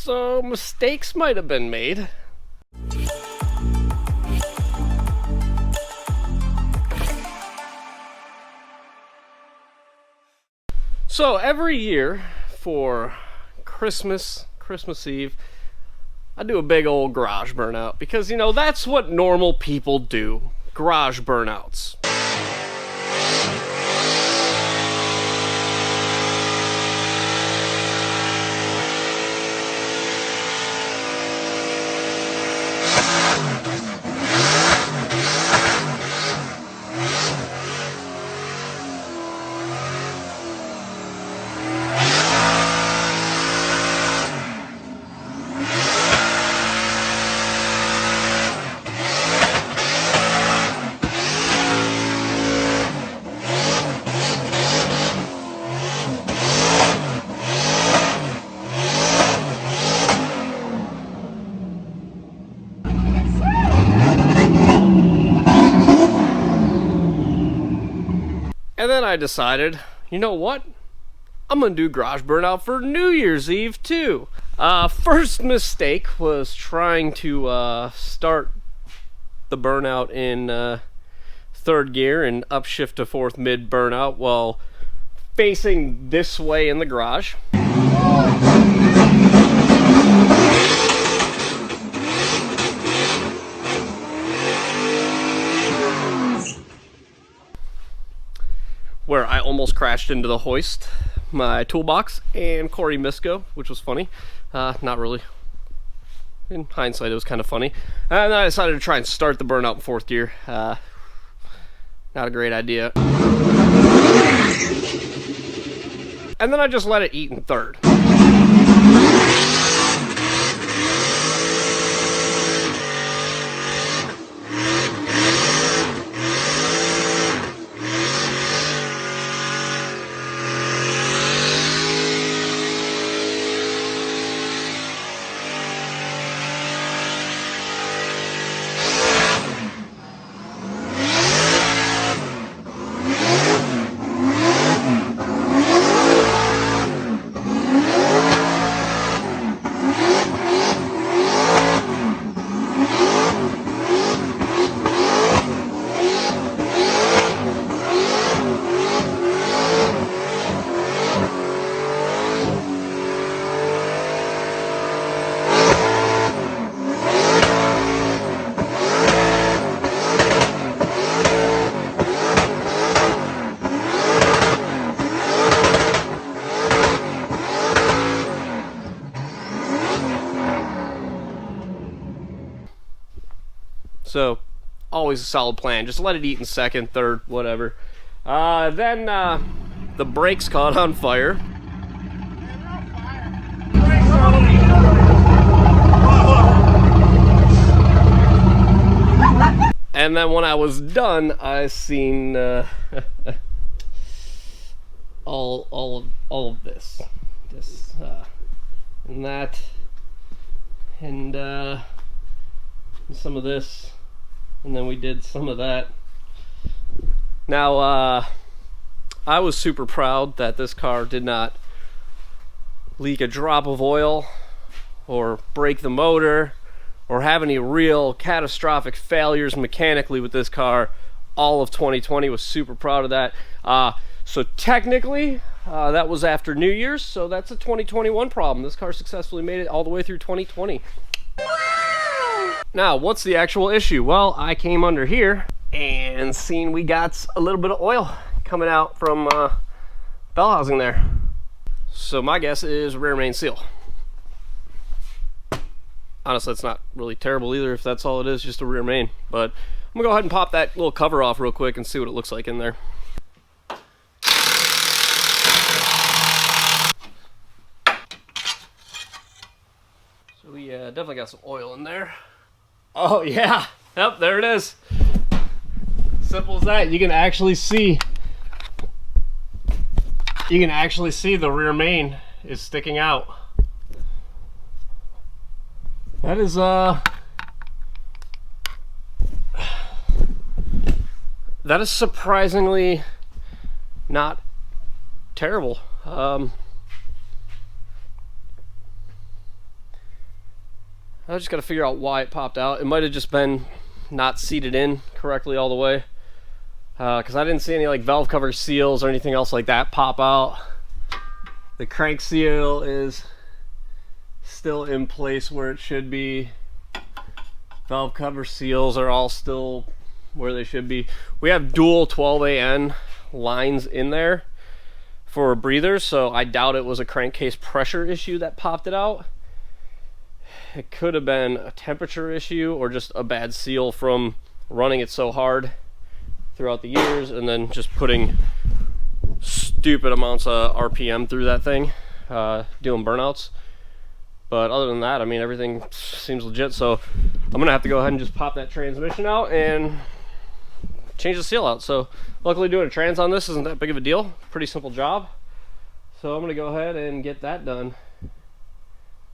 So mistakes might have been made. So every year for Christmas Eve, I do a big old garage burnout because, you know, that's what normal people do. Garage burnouts. And then I decided, you know what? I'm gonna do garage burnout for New Year's Eve too. First mistake was trying to start the burnout in third gear and upshift to fourth mid burnout while facing this way in the garage. Where I almost crashed into the hoist, my toolbox, and Corey Misko, which was funny. Not really. In hindsight, it was kind of funny. And then I decided to try and start the burnout in fourth gear. Not a great idea. And then I just let it eat in third. So, always a solid plan. Just let it eat in second, third, whatever. Then the brakes caught on fire. And then when I was done, I seen all of this, and that, and some of this. And then we did some of that. Now, I was super proud that this car did not leak a drop of oil or break the motor or have any real catastrophic failures mechanically with this car. All of 2020, was super proud of that. So technically, that was after New Year's, so that's a 2021 problem. This car successfully made it all the way through 2020. Now, what's the actual issue? Well, I came under here and seen we got a little bit of oil coming out from bell housing there. So my guess is rear main seal. Honestly, it's not really terrible either if that's all it is, just a rear main. But I'm gonna go ahead and pop that little cover off real quick and see what it looks like in there. So we definitely got some oil in there. Oh yeah, yep, there it is. Simple as that. You can actually see the rear main is sticking out. That is surprisingly not terrible. I just got to figure out why it popped out. It might have just been not seated in correctly all the way, because I didn't see any like valve cover seals or anything else like that pop out. The crank seal is still in place where it should be. Valve cover seals are all still where they should be. We have dual 12AN lines in there for breathers, so I doubt it was a crankcase pressure issue that popped it out. It could have been a temperature issue or just a bad seal from running it so hard throughout the years and then just putting stupid amounts of RPM through that thing, doing burnouts. But other than that, I mean, everything seems legit, so I'm gonna have to go ahead and just pop that transmission out and change the seal out. So luckily doing a trans on this isn't that big of a deal. Pretty simple job. So I'm gonna go ahead and get that done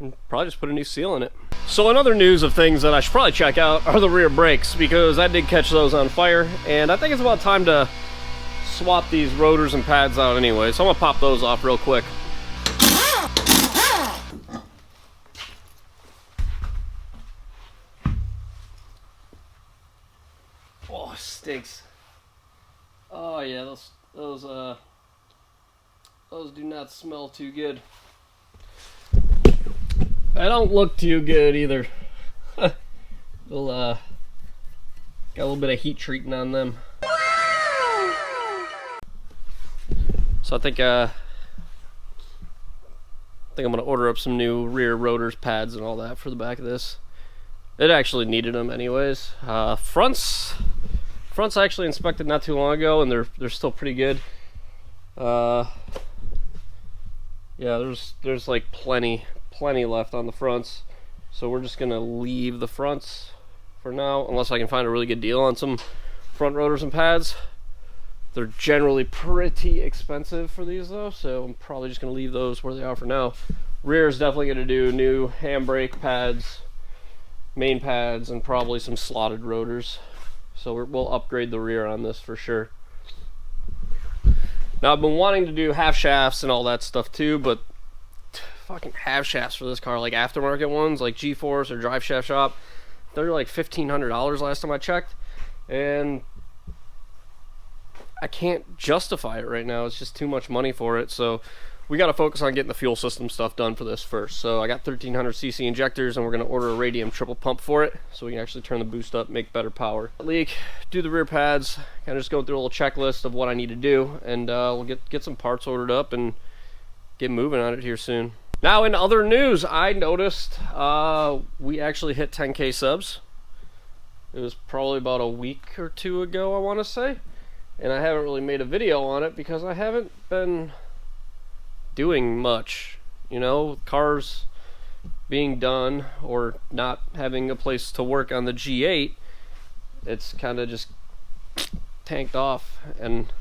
and probably just put a new seal in it. So in other news of things that I should probably check out are the rear brakes, because I did catch those on fire, and I think it's about time to swap these rotors and pads out anyway. So I'm gonna pop those off real quick. Oh, it stinks. Oh yeah, those do not smell too good. They don't look too good either. We'll, got a little bit of heat treating on them. So I think I'm gonna order up some new rear rotors, pads, and all that for the back of this. It actually needed them anyways. Fronts I actually inspected not too long ago, and they're still pretty good. Yeah, there's like plenty left on the fronts, so we're just gonna leave the fronts for now, unless I can find a really good deal on some front rotors and pads. They're generally pretty expensive for these though, so I'm probably just gonna leave those where they are for now. Rear is definitely gonna do new handbrake pads, main pads, and probably some slotted rotors. So we'll upgrade the rear on this for sure. Now I've been wanting to do half shafts and all that stuff too, but fucking half shafts for this car, like aftermarket ones, like G-Force or Drive Shaft Shop, they're like $1,500 last time I checked, and I can't justify it right now. It's just too much money for it. So we got to focus on getting the fuel system stuff done for this first. So I got 1300cc injectors, and we're going to order a radium triple pump for it so we can actually turn the boost up, make better power. Leak, do the rear pads, kind of just go through a little checklist of what I need to do, and we'll get some parts ordered up and get moving on it here soon. Now in other news, I noticed we actually hit 10K subs. It was probably about a week or two ago, I want to say, and I haven't really made a video on it because I haven't been doing much, you know, cars being done or not having a place to work on the G8. It's kind of just tanked off, and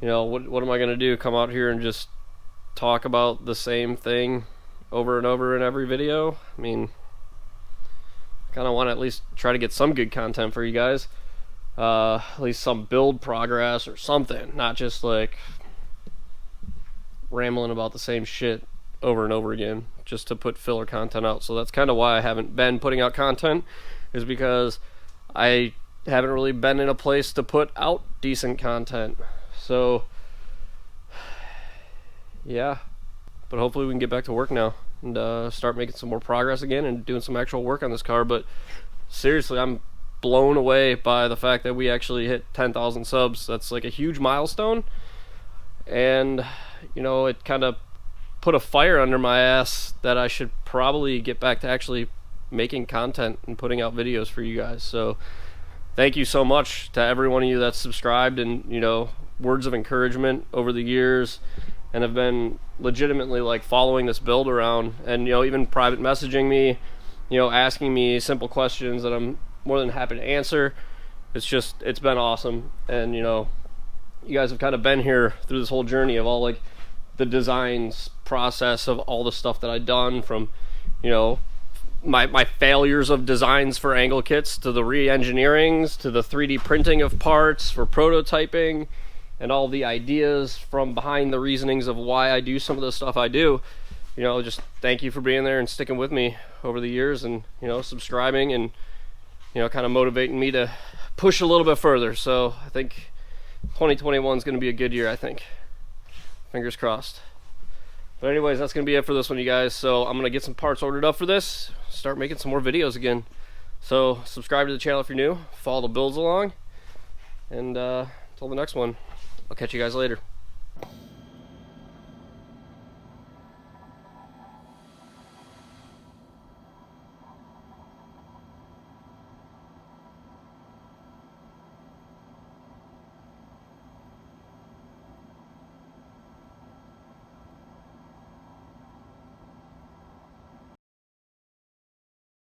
you know, what am I gonna do, come out here and just talk about the same thing over and over in every video? I mean, kind of want to at least try to get some good content for you guys, at least some build progress or something, not just like rambling about the same shit over and over again just to put filler content out. So that's kind of why I haven't been putting out content, is because I haven't really been in a place to put out decent content. So yeah, but hopefully we can get back to work now and start making some more progress again and doing some actual work on this car. But seriously, I'm blown away by the fact that we actually hit 10,000 subs. That's like a huge milestone, and you know, it kind of put a fire under my ass that I should probably get back to actually making content and putting out videos for you guys. So thank you so much to every one of you that's subscribed, and you know, words of encouragement over the years, and have been legitimately like following this build around, and you know, even private messaging me, you know, asking me simple questions that I'm more than happy to answer. It's been awesome, and you know, you guys have kind of been here through this whole journey of all like the designs process of all the stuff that I've done, from you know, my failures of designs for angle kits, to the re-engineerings, to the 3D printing of parts for prototyping, and all the ideas from behind the reasonings of why I do some of the stuff I do. you know, just thank you for being there and sticking with me over the years, and, you know, subscribing and, you know, kind of motivating me to push a little bit further. So I think 2021 is going to be a good year, I think. Fingers crossed. But anyways, that's going to be it for this one, you guys. So I'm going to get some parts ordered up for this, start making some more videos again. So subscribe to the channel if you're new, follow the builds along, and until the next one, I'll catch you guys later.